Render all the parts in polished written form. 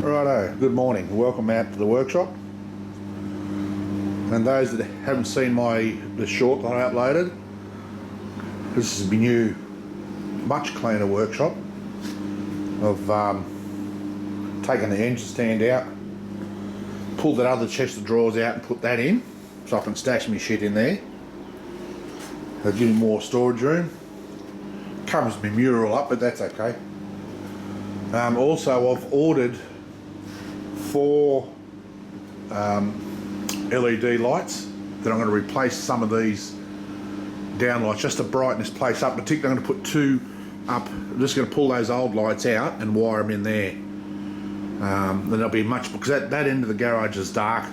Righto, good morning. Welcome out to the workshop. And those that haven't seen the short that I uploaded, this is my new, much cleaner workshop. I've taken the engine stand out, pulled that other chest of drawers out and put that in, so I can stash my shit in there. It'll give me more storage room. Covers my mural up, but that's okay. Also, I've ordered 4 LED lights that I'm going to replace some of these downlights just to brighten this place up. Particularly, I'm going to put 2 up. I'm just going to pull those old lights out and wire them in there. Then there'll be much, because that end of the garage is dark,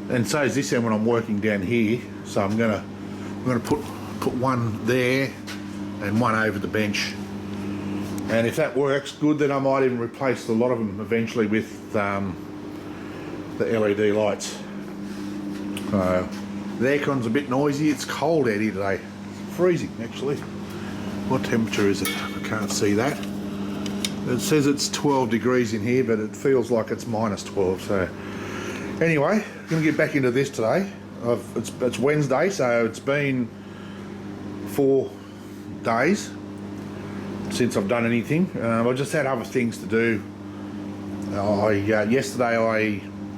and so is this end when I'm working down here. So I'm going to put one there and one over the bench. And if that works good, then I might even replace a lot of them eventually with the LED lights. The aircon's a bit noisy. It's cold out here today. Freezing, actually. What temperature is it? I can't see that. It says it's 12 degrees in here, but it feels like it's -12. So anyway, I'm going to get back into this today. It's Wednesday, so it's been 4 days since I've done anything. I just had other things to do. Yesterday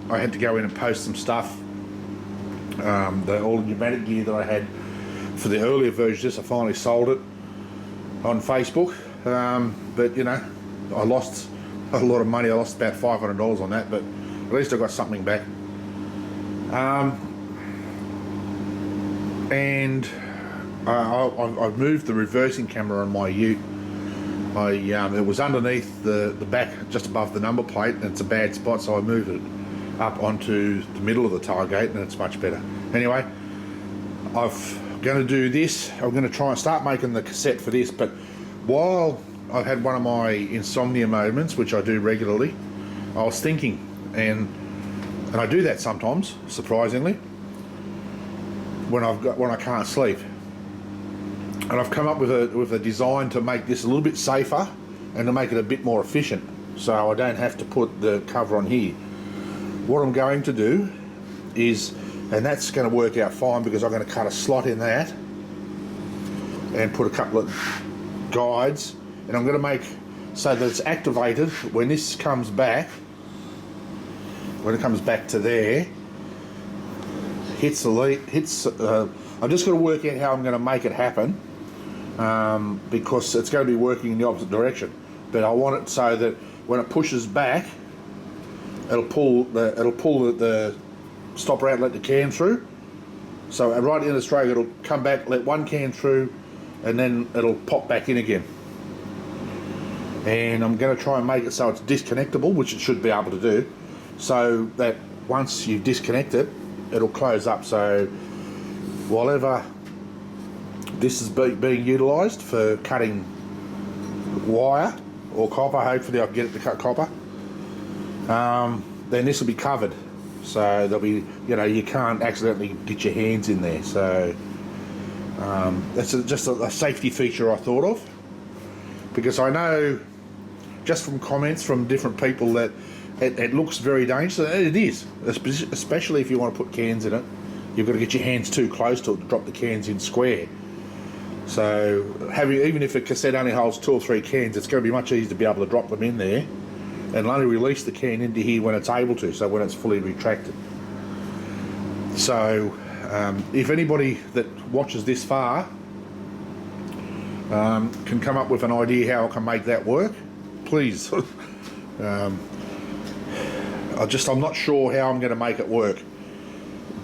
I had to go in and post some stuff. All the pneumatic gear that I had for the earlier versions, I finally sold it on Facebook. But you know, I lost a lot of money. I lost about $500 on that, but at least I got something back. And I've moved the reversing camera on my ute. It was underneath the back, just above the number plate, and it's a bad spot, so I moved it up onto the middle of the tailgate, and it's much better. Anyway, I'm going to do this. I'm going to try and start making the cassette for this, but while I've had one of my insomnia moments, which I do regularly, I was thinking, and I do that sometimes, surprisingly, when I can't sleep. And I've come up with a design to make this a little bit safer and to make it a bit more efficient, so I don't have to put the cover on here. What I'm going to do is, and that's going to work out fine because I'm going to cut a slot in that and put a couple of guides, and I'm going to make so that it's activated when this comes back, when it comes back to there, hits the lead, I'm just going to work out how I'm going to make it happen, because it's going to be working in the opposite direction. But I want it so that when it pushes back, it'll pull the stopper out, let the can through. So right in the stroke, it'll come back, let one can through, and then it'll pop back in again. And I'm going to try and make it so it's disconnectable, which it should be able to do, so that once you disconnect it, it'll close up. So whatever this is being utilised for cutting wire or copper, hopefully I can get it to cut copper, then this will be covered, so there'll be, you know, you can't accidentally get your hands in there. So that's just a safety feature I thought of, because I know just from comments from different people that it looks very dangerous. It is, especially if you want to put cans in it. You've got to get your hands too close to it to drop the cans in square. So even if a cassette only holds 2 or 3 cans, it's going to be much easier to be able to drop them in there, and it'll only release the can into here when it's able to, so when it's fully retracted. So if anybody that watches this far can come up with an idea how I can make that work, please. I'm not sure how I'm going to make it work,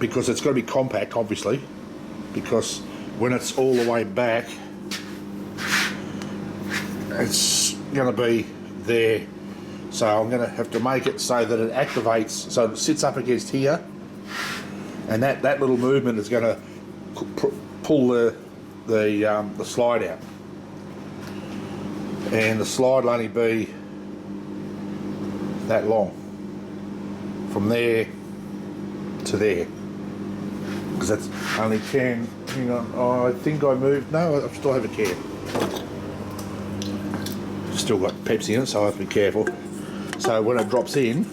because it's got to be compact, obviously, because when it's all the way back, it's going to be there. So I'm going to have to make it so that it activates, so it sits up against here, and that little movement is going to pull the slide out, and the slide will only be that long, from there to there, because that's only can. Hang on, oh, I think I moved. No, I still have a can. Still got Pepsi in it, so I have to be careful. So when it drops in,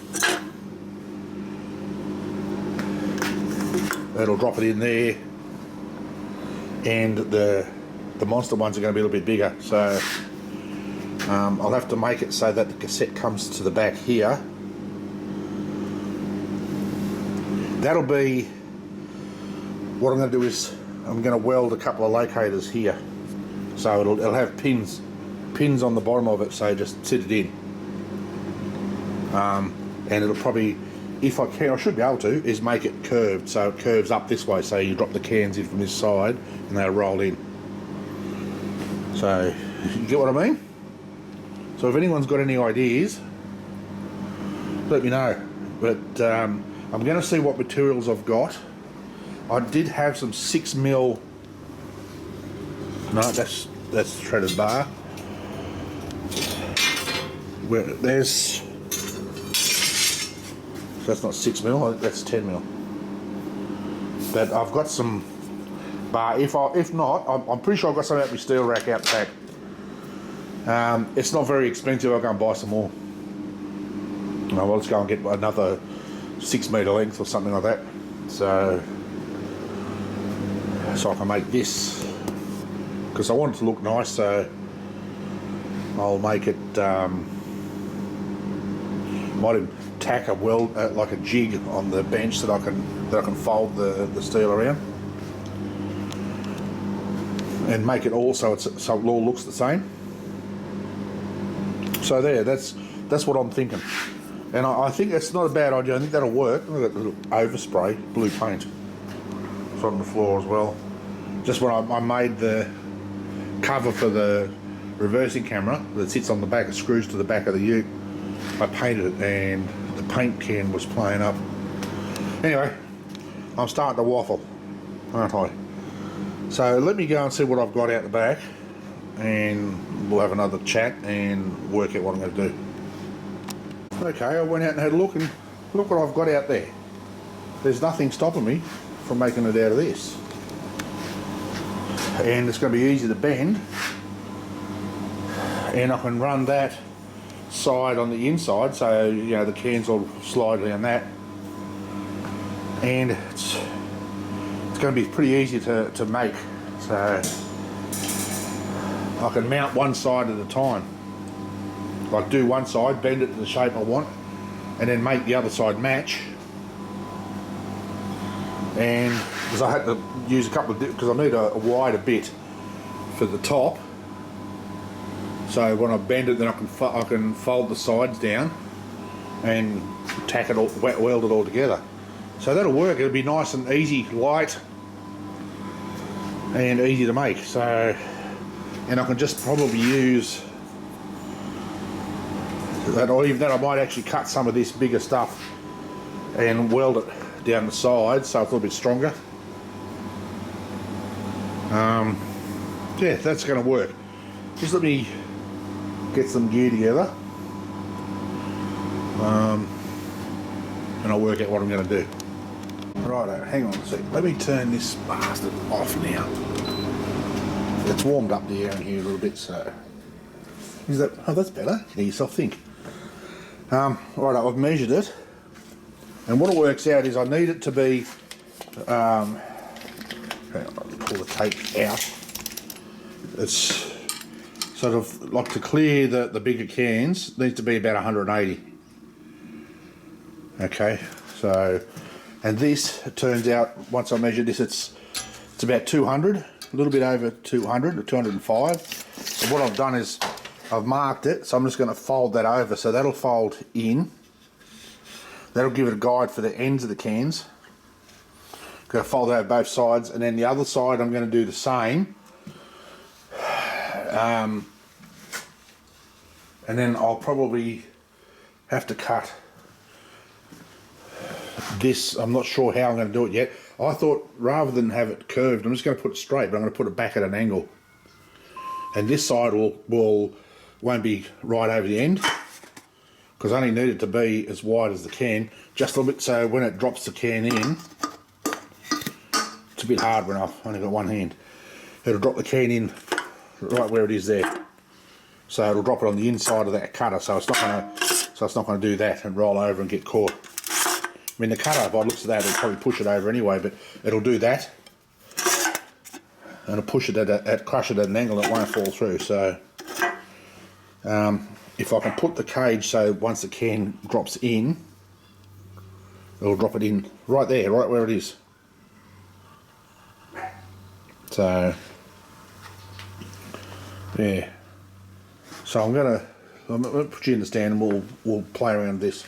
it'll drop it in there, and the monster ones are going to be a little bit bigger. So I'll have to make it so that the cassette comes to the back here. That'll be what I'm going to do is I'm going to weld a couple of locators here, so it'll have pins on the bottom of it, so just sit it in, and it'll probably, if I can, I should be able to, is make it curved, so it curves up this way, so you drop the cans in from this side and they'll roll in. So you get what I mean? So if anyone's got any ideas, let me know. But I'm going to see what materials I've got. I did have some 6mm. No, that's threaded bar. Where there's, so that's not 6mm. I think that's 10mm. But I've got some bar. If not, I'm pretty sure I've got some out of my steel rack out the back. It's not very expensive. I'll go and buy some more. Well, let's go and get another 6 metre length or something like that. So I can make this, because I want it to look nice. So I'll make it. Might even tack a weld like a jig on the bench that I can fold the steel around, and make it all so it all looks the same. So there, that's what I'm thinking, and I think it's not a bad idea. I think that'll work. Look at that little overspray blue paint. It's on the floor as well. Just when I made the cover for the reversing camera that sits on the back, it screws to the back of the ute, I painted it and the paint can was playing up. Anyway, I'm starting to waffle, aren't I? So let me go and see what I've got out the back, and we'll have another chat and work out what I'm going to do. Okay, I went out and had a look, and look what I've got out there. There's nothing stopping me from making it out of this. And it's going to be easy to bend, and I can run that side on the inside, so you know the cans will slide around that, and it's going to be pretty easy to make. So I can mount one side at a time, like do one side, bend it to the shape I want, and then make the other side match. And because I had to use a couple of, because I need a wider bit for the top, so when I bend it, then I can fold the sides down and tack it all, weld it all together. So that'll work. It'll be nice and easy, light, and easy to make. So, and I can just probably use that, or even that I might actually cut some of this bigger stuff and weld it down the sides so it's a little bit stronger. Yeah, that's going to work. Just let me get some gear together, and I'll work out what I'm going to do. Right, hang on a sec. Let me turn this bastard off now. It's warmed up the air in here a little bit, so is that? Oh, that's better. You hear yourself think. Right, I've measured it, and what it works out is I need it to be. Hang on, pull the tape out. It's sort of like, to clear the bigger cans needs to be about 180. Okay, so, and this, it turns out once I measured this, it's about 200, a little bit over 200 or 205. So what I've done is I've marked it, so I'm just going to fold that over, so that'll fold in. That'll give it a guide for the ends of the cans. Going to fold out both sides, and then the other side I'm going to do the same. And then I'll probably have to cut this. I'm not sure how I'm going to do it yet. I thought rather than have it curved, I'm just going to put it straight, but I'm going to put it back at an angle. And this side won't be right over the end, because I only need it to be as wide as the can, just a little bit, so when it drops the can in, it's a bit hard when I've only got one hand. It'll drop the can in right where it is there. So it'll drop it on the inside of that cutter, so it's So it's not going to do that and roll over and get caught. I mean, the cutter, by the looks of that, it'll probably push it over anyway, but it'll do that. And it'll push it crush it at an angle that won't fall through. So if I can put the cage so once the can drops in, it'll drop it in right there, right where it is. So yeah. So I'm gonna put you in the stand and we'll play around with this.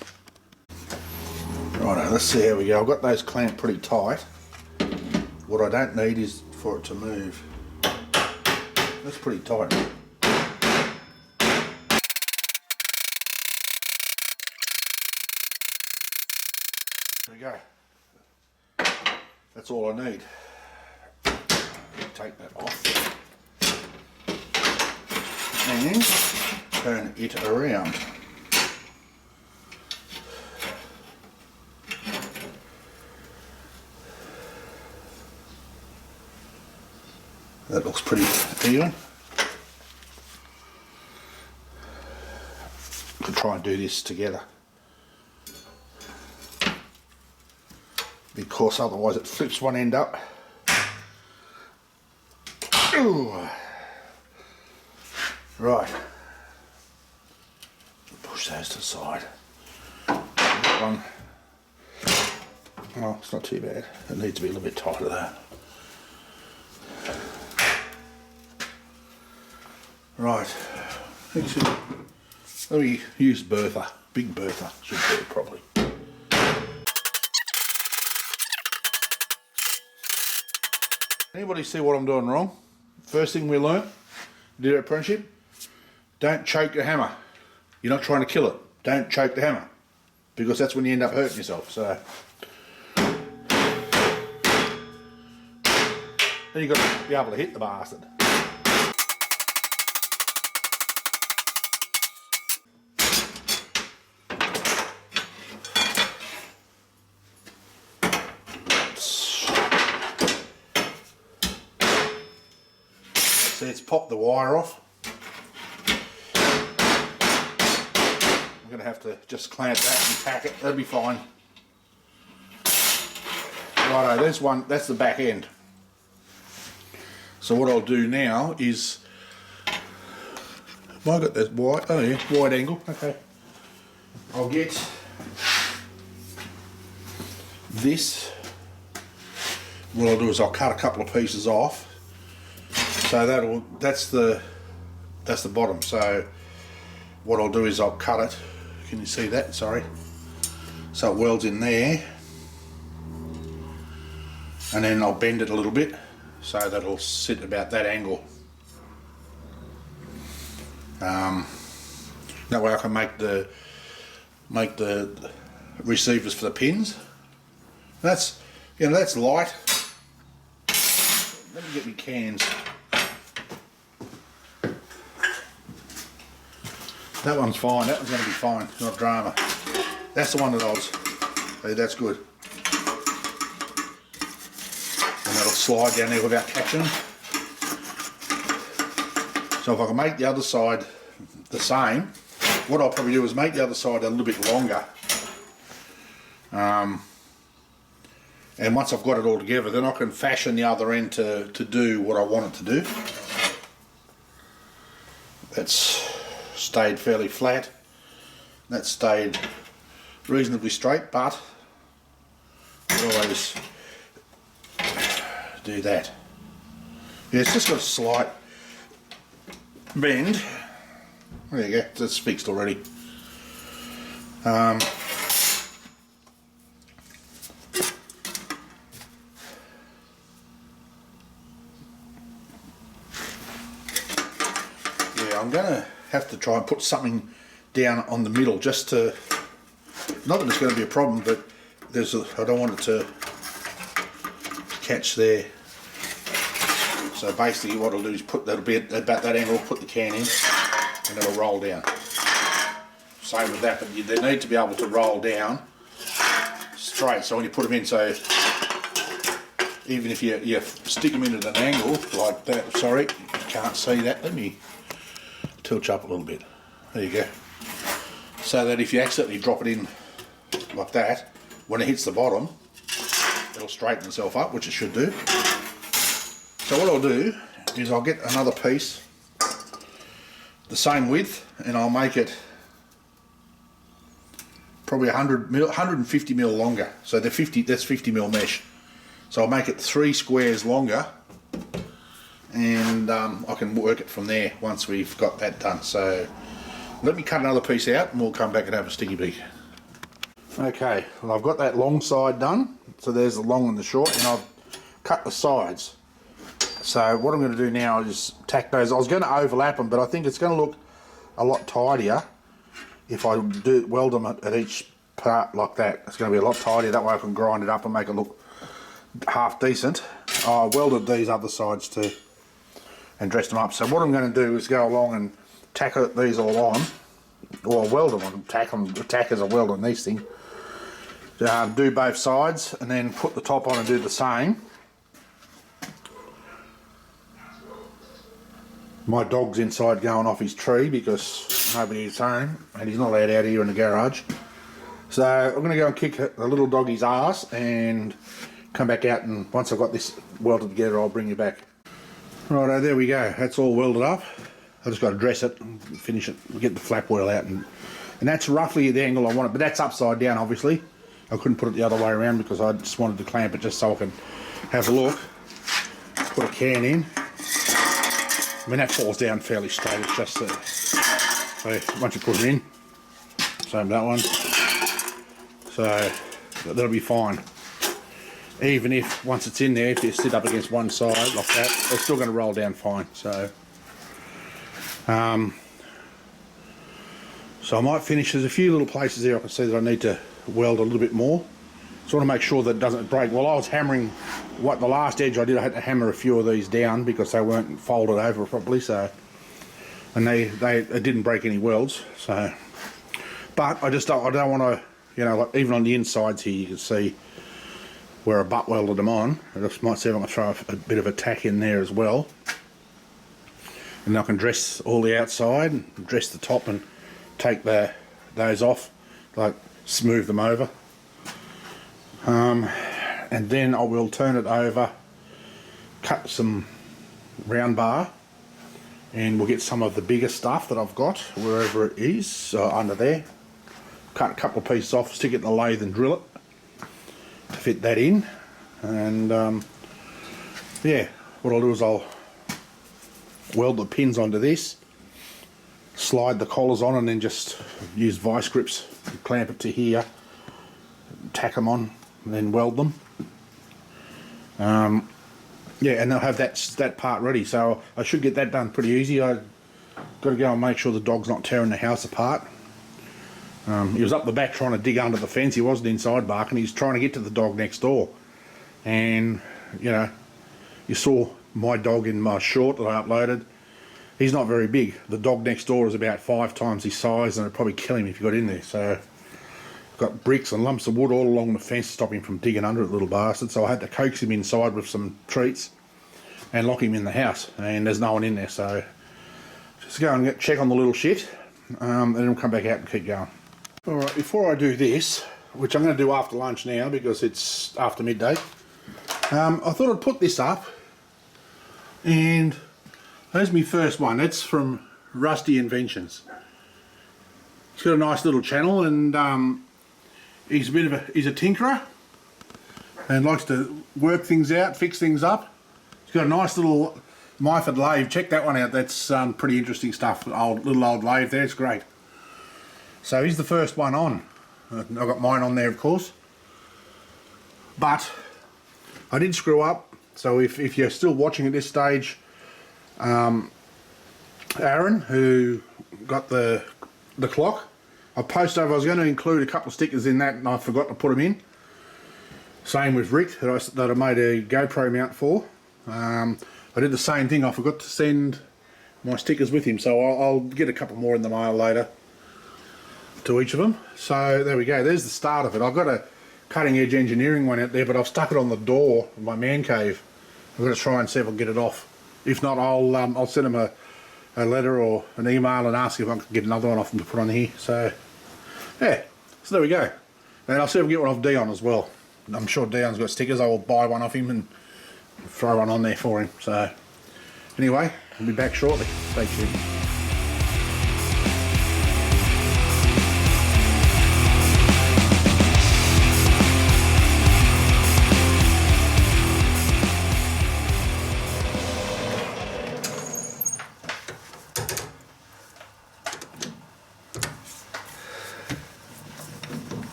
Righto, let's see how we go. I've got those clamped pretty tight. What I don't need is for it to move. That's pretty tight. There we go. That's all I need. Take that off and turn it around. That looks pretty even. Could try and do this together, because otherwise it flips one end up. Ooh. Right. Push those to the side. That one. Oh, it's not too bad. It needs to be a little bit tighter though. Right. Let me use Bertha. Big Bertha should do it properly. Anybody see what I'm doing wrong? First thing we learnt, did our apprenticeship, don't choke the hammer. You're not trying to kill it. Don't choke the hammer, because that's when you end up hurting yourself. So then you've got to be able to hit the bastard. Let's pop the wire off. I'm going to have to just clamp that and tack it. That'll be fine. Righto, there's one. That's the back end. So what I'll do now is, have I got that wide? Oh yeah, wide angle. Okay. I'll get this. What I'll do is I'll cut a couple of pieces off. So that's the bottom. So what I'll do is I'll cut it. Can you see that? Sorry. So it welds in there, and then I'll bend it a little bit so that it'll sit about that angle. That way I can make the receivers for the pins. That's that's light. Let me get my cans. That one's fine, that one's going to be fine, not drama. That's the one that I was, hey, that's good. And that'll slide down there without catching. So if I can make the other side the same, what I'll probably do is make the other side a little bit longer. And once I've got it all together, then I can fashion the other end to do what I want it to do. That's stayed fairly flat. That stayed reasonably straight, but I always do that. Yeah, it's just got a slight bend. There you go, that's fixed already. Yeah, I'm gonna have to try and put something down on the middle, just to, not that it's going to be a problem, but I don't want it to catch there. So basically what I'll do is put that'll be about that angle, put the can in, and it'll roll down. Same with that, but they need to be able to roll down straight. So when you put them in, so even if you stick them in at an angle like that, sorry, you can't see that. Let me tilt you up a little bit. There you go. so that if you accidentally drop it in like that, when it hits the bottom, it'll straighten itself up, which it should do. So what I'll do is I'll get another piece the same width, and I'll make it probably 150 mil longer. So that's 50 mil mesh. So I'll make it 3 squares longer, and I can work it from there once we've got that done. So let me cut another piece out and we'll come back and have a sticky beak. Okay, well, I've got that long side done. So there's the long and the short, and I've cut the sides. So what I'm going to do now is just tack those. I was going to overlap them, but I think it's going to look a lot tidier if I do weld them at each part like that. It's going to be a lot tidier. That way I can grind it up and make it look half decent. I welded these other sides too and dressed them up. So what I'm going to do is go along and tack these all on, or weld them on, tack as I weld on these things. Do both sides and then put the top on and do the same. My dog's inside going off his tree because nobody's home and he's not allowed out here in the garage. So I'm going to go and kick the little doggy's ass and come back out, and once I've got this welded together I'll bring you back. Righto, there we go. That's all welded up. I just got to dress it and finish it, get the flap wheel out, and that's roughly the angle I want it, but that's upside down obviously. I couldn't put it the other way around because I just wanted to clamp it just so I can have a look. Put a can in. I mean, that falls down fairly straight, it's just so once you put it in, same that one, so that'll be fine. Even if once it's in there, if you sit up against one side like that, it's still going to roll down fine. So so I might finish. There's a few little places there I can see that I need to weld a little bit more. So I want to make sure that it doesn't break. Well, I was hammering the last edge I did. I had to hammer a few of these down because they weren't folded over properly. So, and they didn't break any welds. So, but I don't want to, you know, like even on the insides here, you can see where I butt welded them on. I just might see if I can throw a bit of a tack in there as well. And I can dress all the outside, dress the top, and take those off, like smooth them over. And then I will turn it over, cut some round bar, and we'll get some of the bigger stuff that I've got wherever it is, under there. Cut a couple of pieces off, stick it in the lathe and drill it to fit that in. And yeah, what I'll do is I'll weld the pins onto this, slide the collars on, and then just use vice grips, clamp it to here, tack them on, and then weld them. Yeah, and they'll have that part ready, so I should get that done pretty easy. I've got to go and make sure the dog's not tearing the house apart. He was up the back trying to dig under the fence. He wasn't inside barking. He's trying to get to the dog next door. And, you know, you saw my dog in my short that I uploaded. He's not very big. The dog next door is about 5 times his size, and it'd probably kill him if you got in there. So got bricks and lumps of wood all along the fence to stop him from digging under it, little bastard. So I had to coax him inside with some treats and lock him in the house, and there's no one in there. So just go and check on the little shit, and then we'll come back out and keep going. Alright, before I do this, which I'm going to do after lunch now because it's after midday, I thought I'd put this up, and there's my first one. It's from Rusty Inventions. He's got a nice little channel, and he's a tinkerer and likes to work things out, fix things up. He's got a nice little Myford lathe. Check that one out. That's pretty interesting stuff. Little old lathe there. It's great. So he's the first one on. I've got mine on there, of course. But I did screw up. So if you're still watching at this stage, Aaron, who got the clock, I posted over. I was going to include a couple of stickers in that, and I forgot to put them in. Same with Rick, that I made a GoPro mount for. I did the same thing. I forgot to send my stickers with him, so I'll get a couple more in the mail later to each of them. So there we go. There's the start of it. I've got a cutting edge engineering one out there, but I've stuck it on the door of my man cave. I've got to try and see if I can get it off. If not, I'll send him a letter or an email and ask if I can get another one off them to put on here. So yeah, so there we go. And I'll see if I can get one off Dion as well. I'm sure Dion's got stickers. I will buy one off him and throw one on there for him. So anyway, I'll be back shortly. Stay tuned.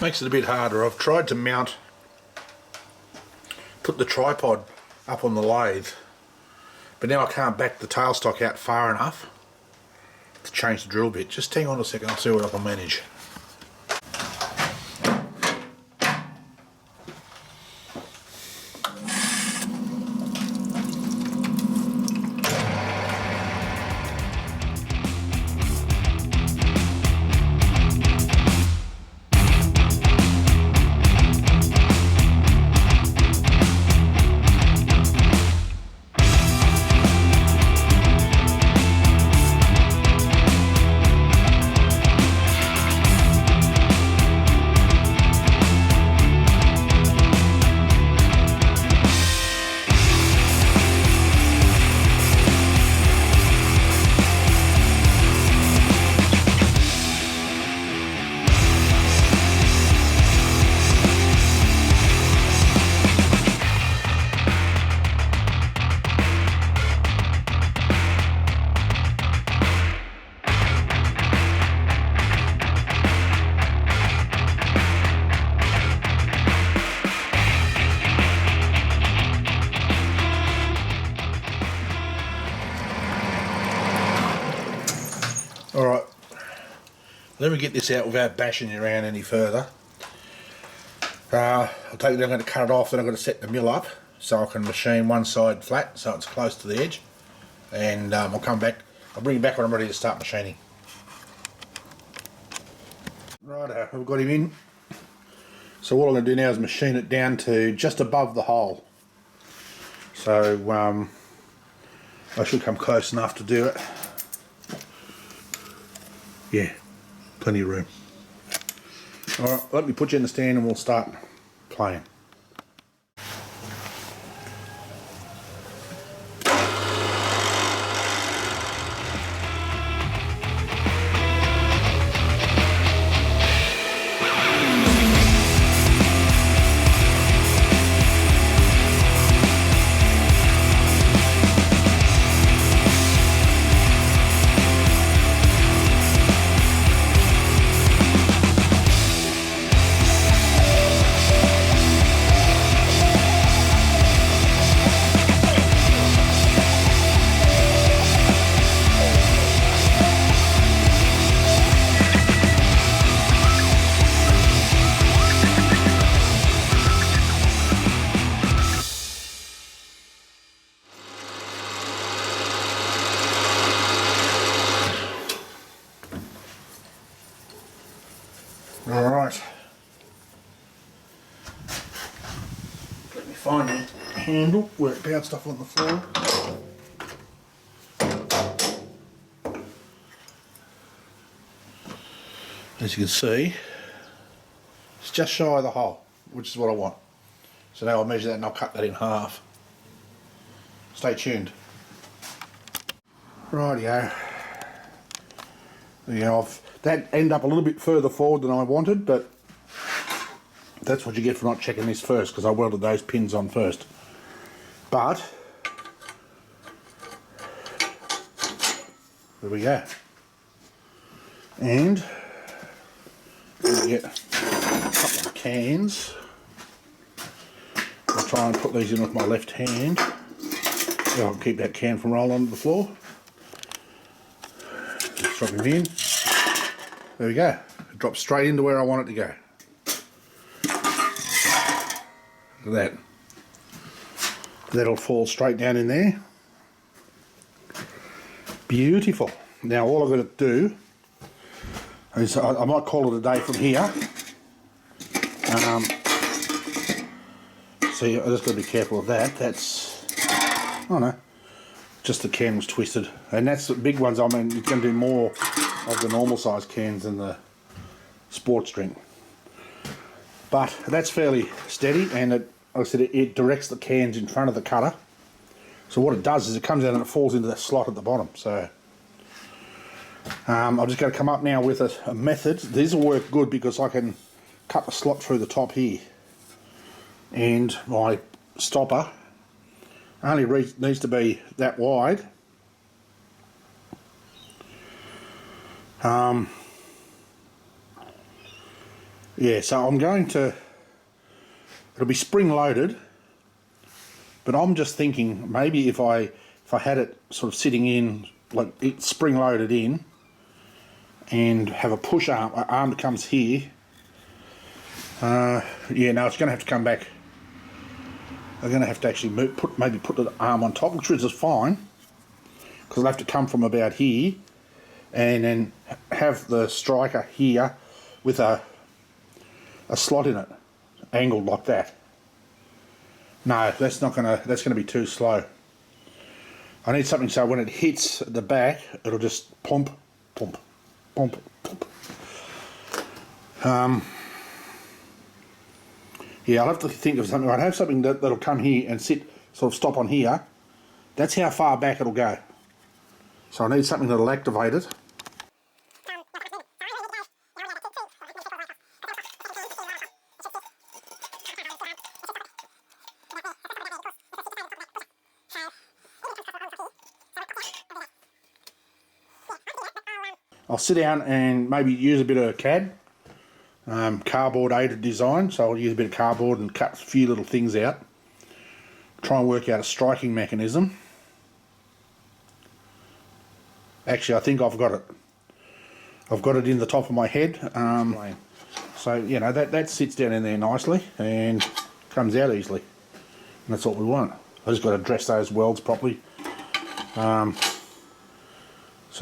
Makes it a bit harder. I've tried to put the tripod up on the lathe, but now I can't back the tailstock out far enough to change the drill bit. Just hang on a second, I'll see what I can manage. Alright, let me get this out without bashing it around any further. I'll take it, I'm going to cut it off, then I'm going to set the mill up so I can machine one side flat so it's close to the edge, and I'll come back, I'll bring it back when I'm ready to start machining. Right, we've got him in. So what I'm going to do now is machine it down to just above the hole. So I should come close enough to do it. Yeah, plenty of room. Alright, let me put you in the stand and we'll start playing. Alright, let me find the handle where it bounced off on the floor. As you can see, it's just shy of the hole, which is what I want. So now I'll measure that and I'll cut that in half. Stay tuned. Rightio. You know, that ended up a little bit further forward than I wanted, but that's what you get for not checking this first, because I welded those pins on first. But there we go. And we get a couple of cans. I'll try and put these in with my left hand. I'll keep that can from rolling onto the floor. Just drop it in. There we go. It drops straight into where I want it to go. Look at that. That'll fall straight down in there. Beautiful. Now all I've got to do is I might call it a day from here. See, I just got to be careful of that. That's, I don't know, just the can was twisted, and that's the big ones. I mean, it's going to do more of the normal size cans in the sports drink. But that's fairly steady, and like I said, it directs the cans in front of the cutter. So what it does is it comes out and it falls into that slot at the bottom. So I'm just going to come up now with a method. These will work good because I can cut the slot through the top here, and my stopper only needs to be that wide. Yeah, so I'm going to, it'll be spring loaded, but I'm just thinking maybe if I had it sort of sitting in, like it's spring loaded in, and have a push arm that comes here. Yeah, no, it's going to have to come back. I'm going to have to actually maybe put the arm on top, which is just fine, because it'll have to come from about here, and then have the striker here with a slot in it, angled like that. No, that's gonna be too slow. I need something so when it hits the back, it'll just pump, pump, pump, pump. Yeah, I'll have to think of something. I'd have something that'll come here and sit, sort of stop on here. That's how far back it'll go. So I need something that'll activate it. I'll sit down and maybe use a bit of CAD, cardboard aided design, so I'll use a bit of cardboard and cut a few little things out, try and work out a striking mechanism. Actually, I think I've got it. I've got it in the top of my head, so you know that sits down in there nicely and comes out easily, and that's what we want. I just got to dress those welds properly. So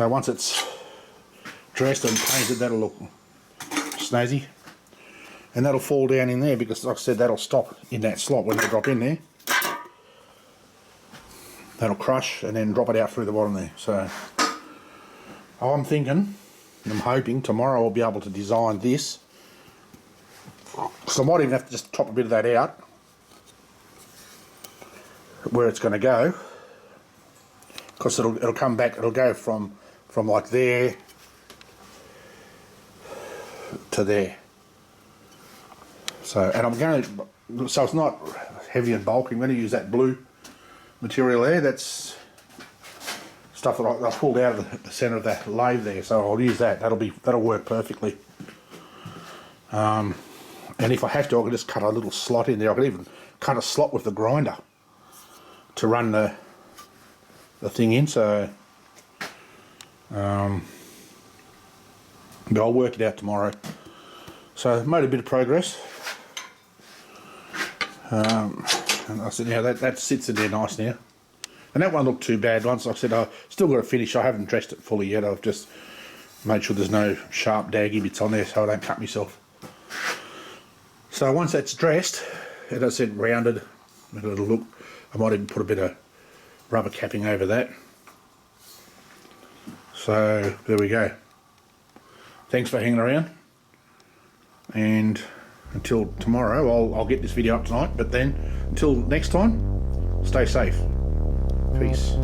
once it's dressed and painted, that'll look snazzy, and that'll fall down in there because, like I said, that'll stop in that slot when they drop in there. That'll crush and then drop it out through the bottom there. So I'm thinking, I'm hoping tomorrow I'll be able to design this. So I might even have to just chop a bit of that out where it's going to go, because it'll come back. It'll go from like there to there. So, and I'm going to, so it's not heavy and bulky. I'm going to use that blue material there. That's stuff that I pulled out of the centre of that lathe there. So I'll use that. That'll work perfectly. And if I have to, I can just cut a little slot in there. I can even cut a slot with the grinder to run the thing in. So, but I'll work it out tomorrow. So I've made a bit of progress. And I said, yeah, that sits in there nice now. And that won't look too bad. Once I said, I've still got to finish. I haven't dressed it fully yet. I've just made sure there's no sharp daggy bits on there so I don't cut myself. So once that's dressed, as I said, rounded, it'll look, I might even put a bit of rubber capping over that. So there we go. Thanks for hanging around, and until tomorrow, I'll get this video up tonight, but then until next time, stay safe. Peace.